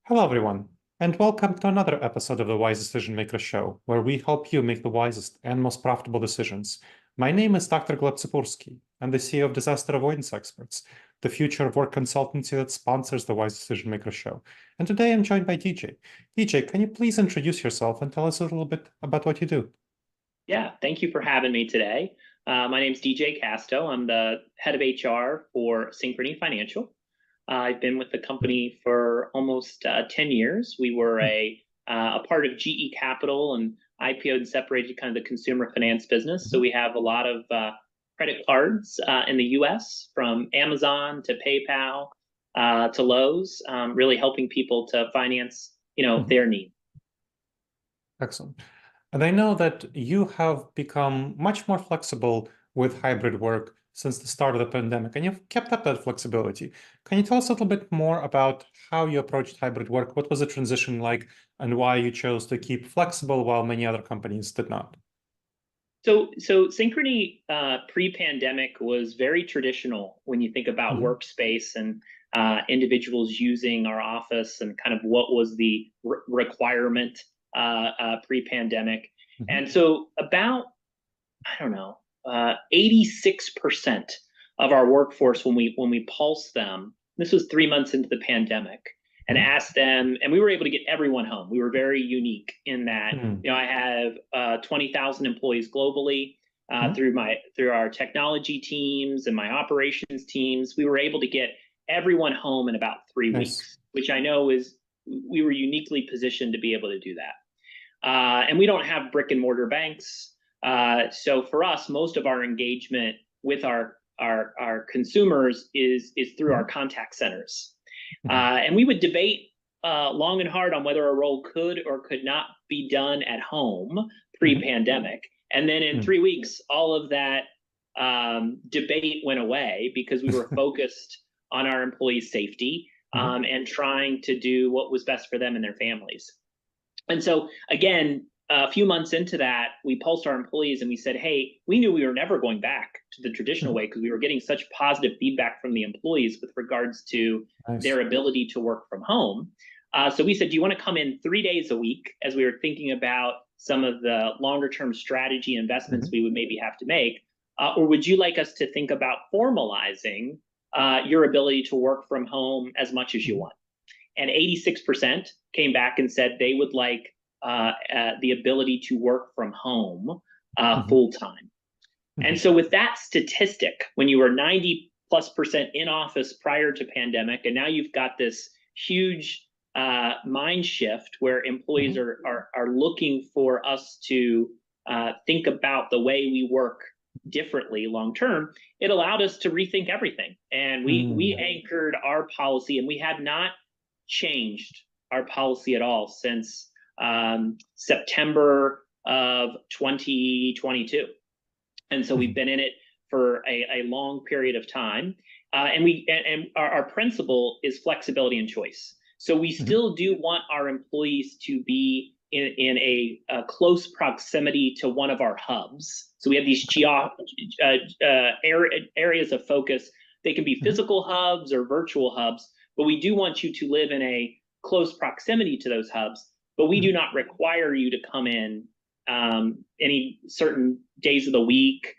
Hello, everyone, and welcome to another episode of the Wise Decision Maker Show, where we help you make the wisest and most profitable decisions. My name is Dr. Gleb Tsipursky. I'm the CEO of Disaster Avoidance Experts, the future of work consultancy that sponsors the Wise Decision Maker Show. And today I'm joined by DJ. DJ, can you please introduce yourself and tell us a little bit about what you do? Yeah, thank you for having me today. My name is DJ Casto. I'm the head of HR for Synchrony Financial. I've been with the company for almost 10 years. We were a part of GE Capital and IPO'd and separated kind of the consumer finance business. So we have a lot of credit cards in the US, from Amazon to PayPal to Lowe's, really helping people to finance, their needs. Excellent. And I know that you have become much more flexible with hybrid work since the start of the pandemic, and you've kept up that flexibility. Can you tell us a little bit more about how you approached hybrid work? What was the transition like, and why you chose to keep flexible while many other companies did not? So Synchrony pre-pandemic was very traditional when you think about workspace and individuals using our office and kind of what was the requirement pre-pandemic. And so about, I don't know, 86% of our workforce, when we pulsed them, this was 3 months into the pandemic, and asked them, and we were able to get everyone home. We were very unique in that, I have 20,000 employees globally through our technology teams and my operations teams. We were able to get everyone home in about 3 weeks, which I know we were uniquely positioned to be able to do that. And we don't have brick and mortar banks. So for us, most of our engagement with our consumers is through our contact centers. And we would debate long and hard on whether a role could or could not be done at home pre-pandemic. And then in 3 weeks, all of that debate went away because we were focused on our employees' safety and trying to do what was best for them and their families. And so, again, a few months into that, we pulsed our employees and we said, hey, we knew we were never going back to the traditional way because we were getting such positive feedback from the employees with regards to their ability to work from home. So we said, do you want to come in 3 days a week, as we were thinking about some of the longer term strategy investments we would maybe have to make? Or would you like us to think about formalizing your ability to work from home as much as you want? And 86% came back and said they would like the ability to work from home full time. And so with that statistic, when you were 90+% in office prior to pandemic, and now you've got this huge mind shift where employees are looking for us to think about the way we work differently long term, it allowed us to rethink everything. And we anchored our policy, and we have not changed our policy at all since September of 2022. And so we've been in it for a long period of time. And our principle is flexibility and choice. So we still do want our employees to be in a close proximity to one of our hubs. So we have these areas of focus. They can be physical hubs or virtual hubs, but we do want you to live in a close proximity to those hubs. But we do not require you to come in any certain days of the week.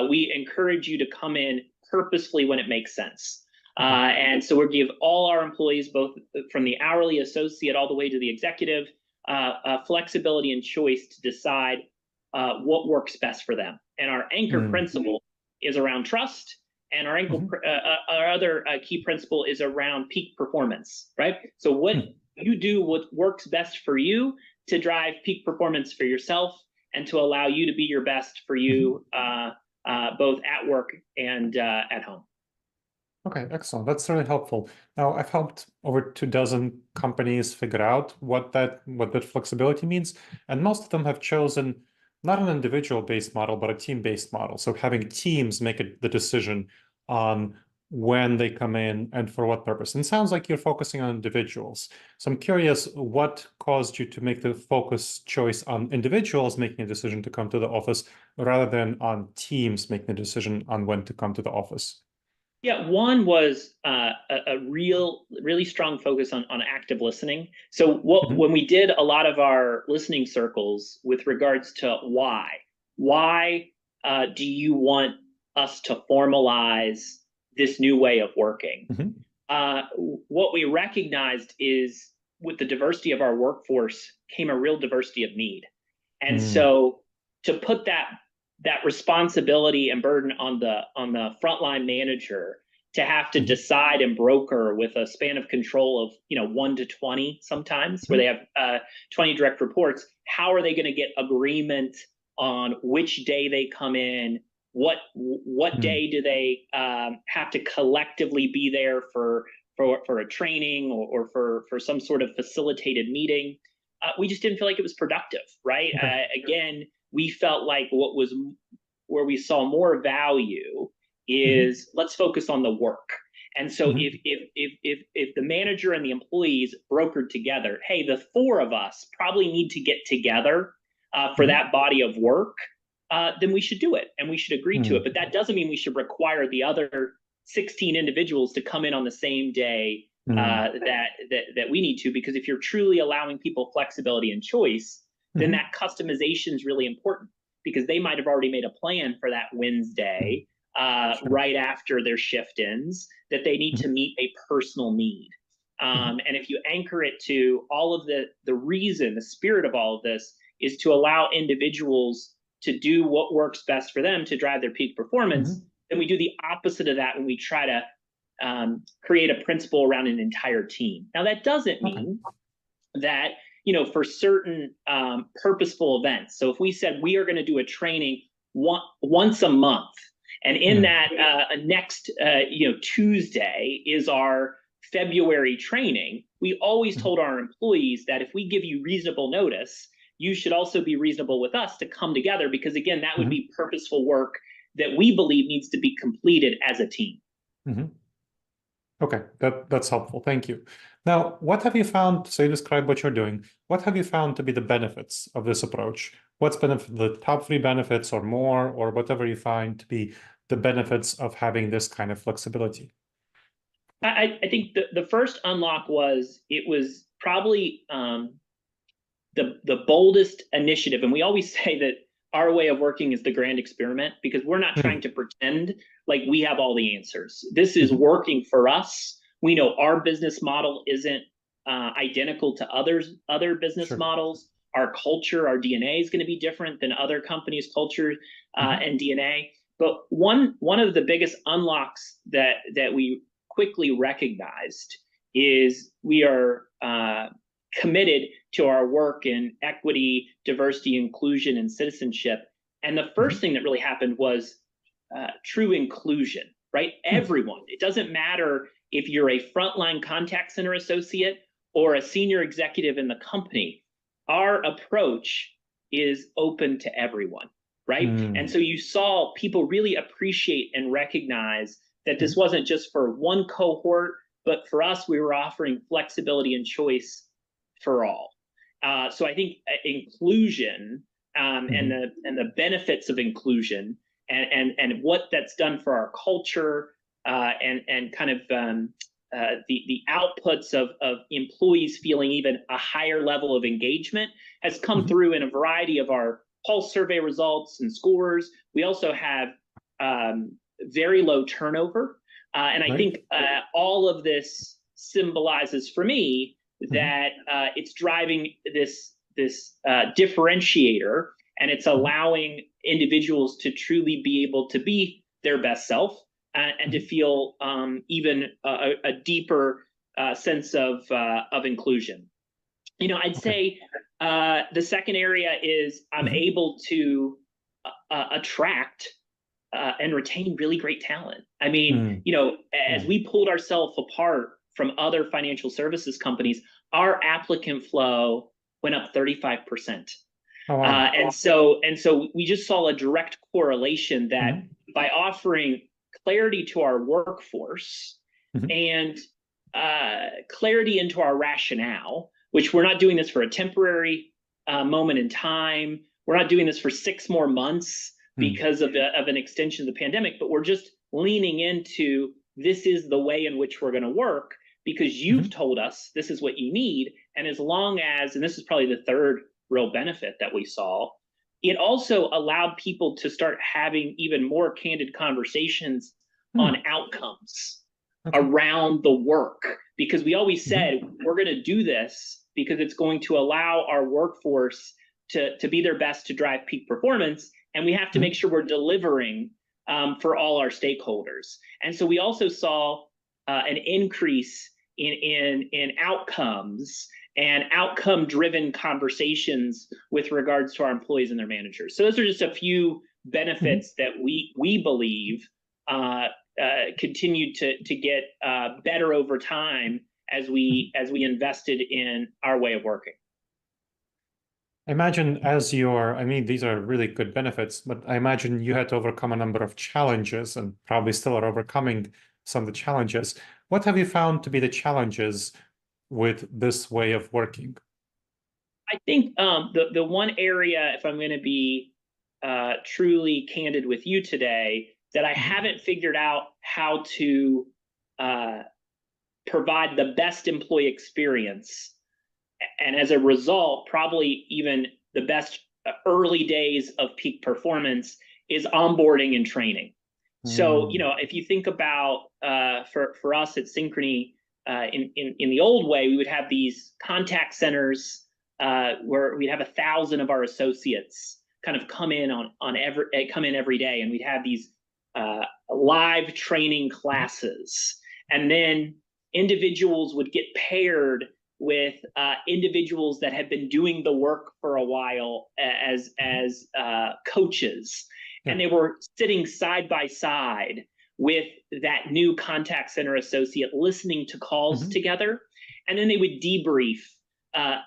We encourage you to come in purposefully when it makes sense. And so we give all our employees, both from the hourly associate all the way to the executive, flexibility and choice to decide what works best for them. And our anchor principle is around trust. And our other key principle is around peak performance, right? So what you do what works best for you to drive peak performance for yourself and to allow you to be your best for you both at work and at home. Okay, excellent. That's really helpful. Now, I've helped over 24 companies figure out what that flexibility means, and most of them have chosen not an individual-based model, but a team-based model. So having teams make the decision on when they come in and for what purpose. And it sounds like you're focusing on individuals. So I'm curious, what caused you to make the focus choice on individuals making a decision to come to the office rather than on teams making a decision on when to come to the office? Yeah, one was a really strong focus on active listening. So when we did a lot of our listening circles with regards to why do you want us to formalize this new way of working? What we recognized is with the diversity of our workforce came a real diversity of need. And so to put that responsibility and burden on the frontline manager to have to decide and broker with a span of control of 1 to 20 sometimes, where they have 20 direct reports, how are they going to get agreement on which day they come in, what day do they have to collectively be there for a training or for some sort of facilitated meeting? We just didn't feel like it was productive, right? Again, we felt like where we saw more value is let's focus on the work. And so if the manager and the employees brokered together, hey, the four of us probably need to get together for that body of work, then we should do it and we should agree to it. But that doesn't mean we should require the other 16 individuals to come in on the same day that we need to, because if you're truly allowing people flexibility and choice, then that customization is really important, because they might have already made a plan for that Wednesday right after their shift ends that they need to meet a personal need. And if you anchor it to all of the reason, the spirit of all of this is to allow individuals to do what works best for them to drive their peak performance, then we do the opposite of that when we try to create a principle around an entire team. Now, that doesn't mean that, for certain purposeful events. So if we said we are going to do a training once a month, and in that next Tuesday is our February training, we always told our employees that if we give you reasonable notice, you should also be reasonable with us to come together, because again, that would be purposeful work that we believe needs to be completed as a team. Okay, that's helpful. Thank you. Now, what have you found? So you describe what you're doing. What have you found to be the benefits of this approach? What's the top 3 benefits or more, or whatever you find to be the benefits of having this kind of flexibility? I think the first unlock was probably the boldest initiative. And we always say that our way of working is the grand experiment, because we're not trying to pretend like we have all the answers. This is working for us. We know our business model isn't identical to other business models. Our culture, our DNA is going to be different than other companies' culture and DNA. But one of the biggest unlocks that we quickly recognized is we are committed to our work in equity, diversity, inclusion, and citizenship. And the first thing that really happened was true inclusion, right? Everyone. It doesn't matter if you're a frontline contact center associate or a senior executive in the company. Our approach is open to everyone, right? And so you saw people really appreciate and recognize that this wasn't just for one cohort, but for us, we were offering flexibility and choice for all. So I think inclusion and the benefits of inclusion and what that's done for our culture and kind of the outputs of employees feeling even a higher level of engagement has come through in a variety of our pulse survey results and scores. We also have very low turnover. And I think all of this symbolizes for me that it's driving this differentiator, and it's allowing individuals to truly be able to be their best self and to feel even a deeper sense of inclusion. I'd say the second area is I'm able to attract and retain really great talent. I mean, as we pulled ourselves apart from other financial services companies, our applicant flow went up 35%. Oh, wow. And so we just saw a direct correlation that by offering clarity to our workforce and clarity into our rationale, which we're not doing this for a temporary moment in time. We're not doing this for 6 more months because of an extension of the pandemic, but we're just leaning into this is the way in which we're going to work because you've told us this is what you need. And as long as, and this is probably the third real benefit that we saw, it also allowed people to start having even more candid conversations on outcomes around the work, because we always said we're going to do this because it's going to allow our workforce to be their best to drive peak performance, and we have to make sure we're delivering for all our stakeholders. And so we also saw an increase in outcomes and outcome-driven conversations with regards to our employees and their managers. So those are just a few benefits that we believe continued to get better over time as we invested in our way of working. I imagine I mean, these are really good benefits, but I imagine you had to overcome a number of challenges and probably still are overcoming some of the challenges. What have you found to be the challenges with this way of working? I think the one area, if I'm going to be truly candid with you today, that I haven't figured out how to provide the best employee experience, and as a result, probably even the best early days of peak performance, is onboarding and training. So, if you think about for us at Synchrony, in the old way, we would have these contact centers where we'd have 1,000 of our associates kind of come in every day, and we'd have these live training classes, and then individuals would get paired with individuals that had been doing the work for a while as coaches, and they were sitting side by side with that new contact center associate, listening to calls together, and then they would debrief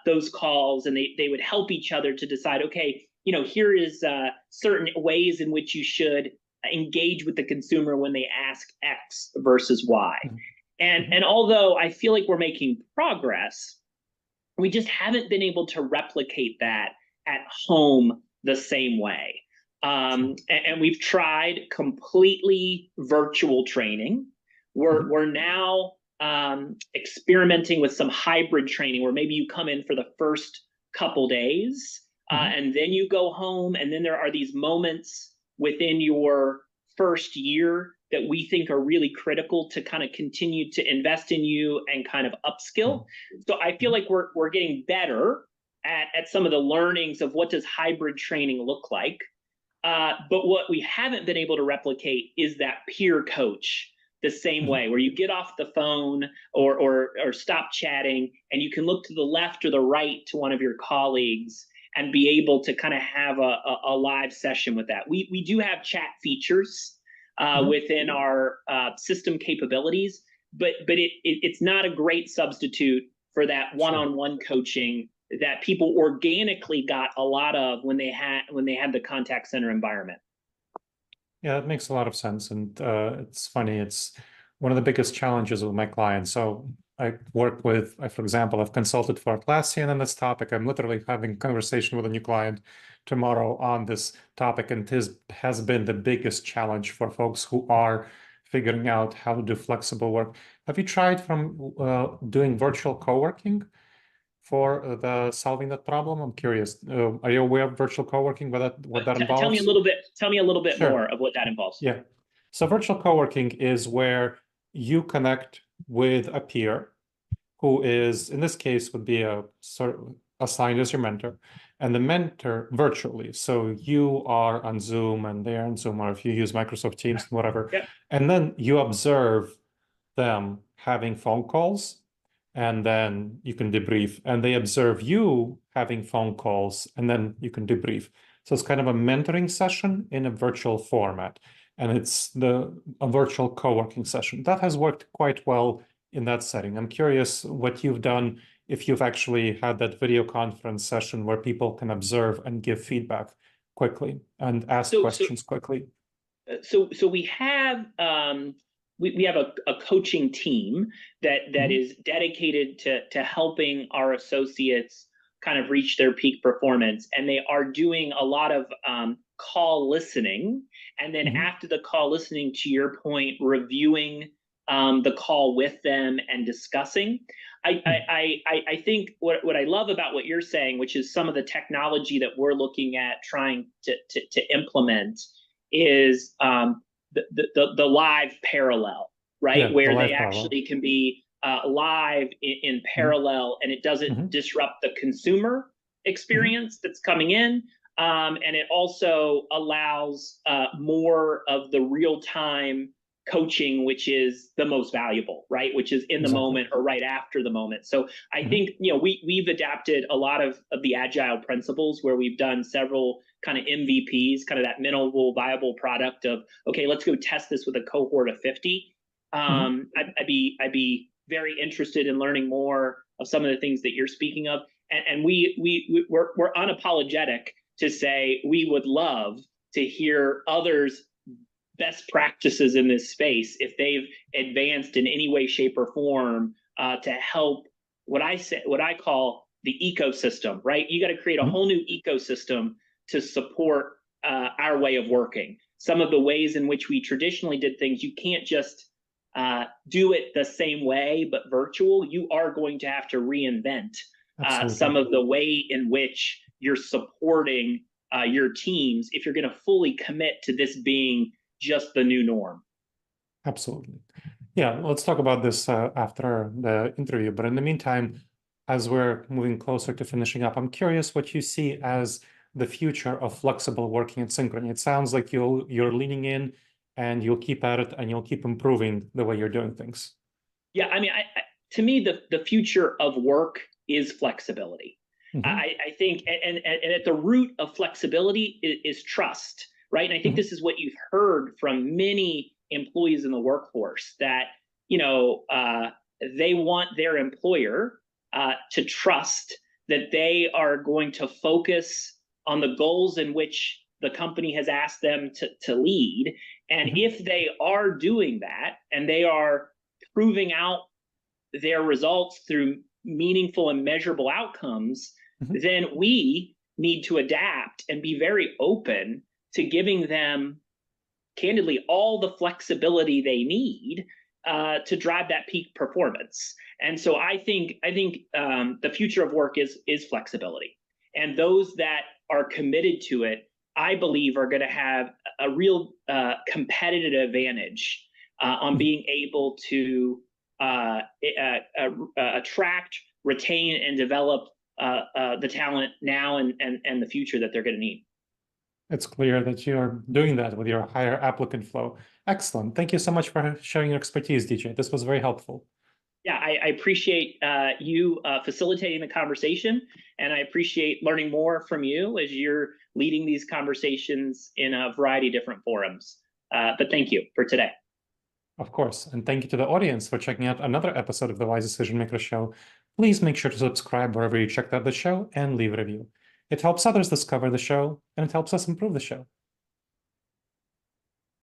those calls, and they would help each other to decide, okay, here is certain ways in which you should engage with the consumer when they ask X versus Y. And although I feel like we're making progress, we just haven't been able to replicate that at home the same way. And we've tried completely virtual training. We're now experimenting with some hybrid training where maybe you come in for the first couple days and then you go home, and then there are these moments within your first year that we think are really critical to kind of continue to invest in you and kind of upskill. So I feel like we're getting better at some of the learnings of what does hybrid training look like. But what we haven't been able to replicate is that peer coach the same way, where you get off the phone or stop chatting, and you can look to the left or the right to one of your colleagues and be able to kind of have a live session with that. We do have chat features within our system capabilities, but it's not a great substitute for that one-on-one coaching that people organically got a lot of when they had the contact center environment. Yeah, that makes a lot of sense. And it's funny, it's one of the biggest challenges with my clients. So I work with, for example, I've consulted for Atlassian on this topic. I'm literally having a conversation with a new client tomorrow on this topic, and this has been the biggest challenge for folks who are figuring out how to do flexible work. Have you tried doing virtual co-working for solving that problem? I'm curious. Are you aware of virtual co-working? What that involves? Tell me a little bit more of what that involves. Yeah. So virtual co-working is where you connect with a peer who is, in this case, would be a sort of assigned as your mentor, and the mentor virtually. So you are on Zoom and they're on Zoom, or if you use Microsoft Teams, whatever. Yep. And then you observe them having phone calls, and then you can debrief, and they observe you having phone calls, and then you can debrief. So it's kind of a mentoring session in a virtual format, and it's a virtual co-working session. That has worked quite well in that setting. I'm curious what you've done, if you've actually had that video conference session where people can observe and give feedback quickly and ask questions quickly. So we have we have a coaching team that is dedicated to helping our associates kind of reach their peak performance, and they are doing a lot of call listening, and then after the call listening, to your point, reviewing the call with them and discussing. I think what I love about what you're saying, which is some of the technology that we're looking at trying to implement, is the live parallel, right? Yeah, where the live they parallel. actually can be live in parallel, and it doesn't disrupt the consumer experience that's coming in. And it also allows more of the real-time coaching, which is the most valuable, right? Which is in the moment or right after the moment. So I think, we've adapted a lot of the agile principles, where we've done several kind of MVPs, kind of that minimal viable product of, okay, let's go test this with a cohort of 50. I'd be very interested in learning more of some of the things that you're speaking of. And we're unapologetic to say we would love to hear others' best practices in this space if they've advanced in any way, shape, or form to help what I call the ecosystem, right? You got to create a whole new ecosystem to support our way of working. Some of the ways in which we traditionally did things, you can't just do it the same way, but virtual. You are going to have to reinvent some of the way in which you're supporting your teams if you're going to fully commit to this being just the new norm. Absolutely. Yeah, let's talk about this after the interview. But in the meantime, as we're moving closer to finishing up, I'm curious what you see as the future of flexible working at Synchrony. It sounds like you're leaning in and you'll keep at it and you'll keep improving the way you're doing things. Yeah, I mean, to me, the future of work is flexibility. I think, and at the root of flexibility is trust, right? And I think this is what you've heard from many employees in the workforce, that they want their employer to trust that they are going to focus on the goals in which the company has asked them to lead. And if they are doing that, and they are proving out their results through meaningful and measurable outcomes, then we need to adapt and be very open to giving them, candidly, all the flexibility they need to drive that peak performance. And so I think the future of work is flexibility, and those that are committed to it, I believe, are going to have a real competitive advantage on being able to attract, retain, and develop the talent now and the future that they're going to need. It's clear that you're doing that with your higher applicant flow. Excellent. Thank you so much for sharing your expertise, DJ. This was very helpful. Yeah, I appreciate you facilitating the conversation, and I appreciate learning more from you as you're leading these conversations in a variety of different forums. But thank you for today. Of course. And thank you to the audience for checking out another episode of the Wise Decision Maker Show. Please make sure to subscribe wherever you checked out the show and leave a review. It helps others discover the show, and it helps us improve the show.